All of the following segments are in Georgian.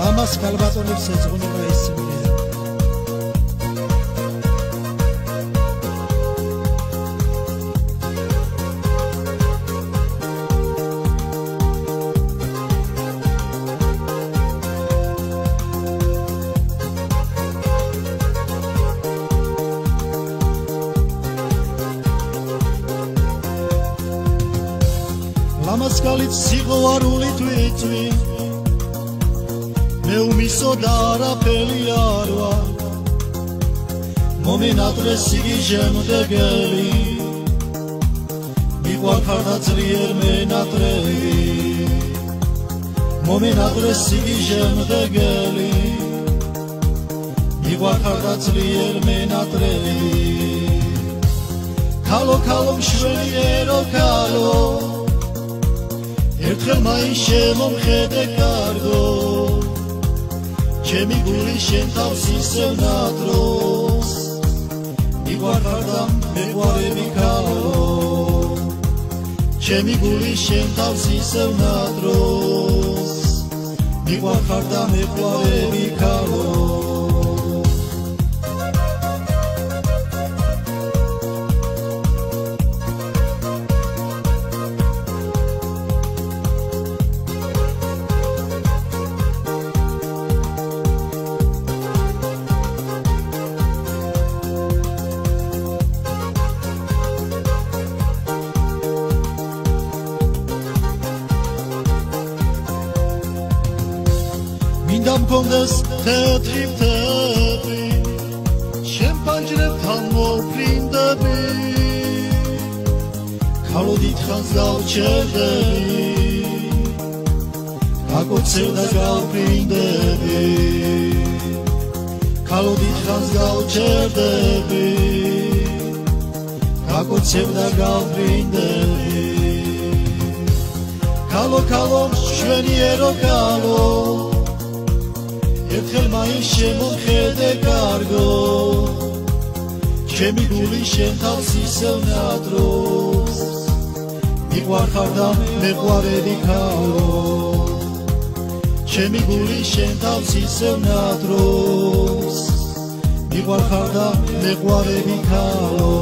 ლამას ქალბატონებს ეძღვნება ეს სიმღერა. ლამას გალით სიყვარული თვითვი მე უმისო და არაფერი არ ვარ მომენატრეს იგი შემდეგელი მიყვარხარ და ძლიერ მენატრები მომენატრეს იგი შემდეგელი მიყვარხარ და ძლიერ მენატრები ქალო ქალო მშვენიერო ქალო ერთხელ მაინც შემომხედე კარგო ჩემი გული შენ თავს ისევ ნადროს მიყვარხარ და მეყვარები ქალო ჩემი გული შენ თავს ისევ ნადროს მიყვარხარ და მეყვარები ქალო მინდა მქონდეს თეთრი მთები შენ პანჯრებთან მოფრინდები ქალო დიდხანს გავჩერდები გაკოცევ და გავფრინდები ქალო დიდხანს გავჩერდები გაკოცევ და გავფრინდები ქალო ქალო მშვენიერო ქალო ერთხელ მაინც შემომხედე კარგო ჩემი გული შენ თავს ისევ ნადროს მიყვარხარ და მეყვარები ქალო ჩემი გული შენ თავს ისევ ნადროს მიყვარხარ და მეყვარები ქალო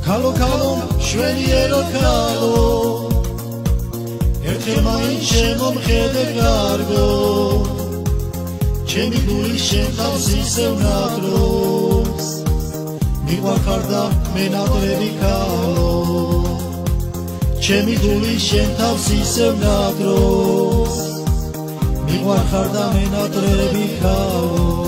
ქალო ქალო მშვენიერო ქალო ერთხელ მაინც შემომხედე კარგო ჩემი გული შენ თავს ისევ ნადროს მიყვარხარ და მენატრები ქალო ჩემი გული შენ თავს ისევ ნადროს მიყვარხარ და მენატრები ქალო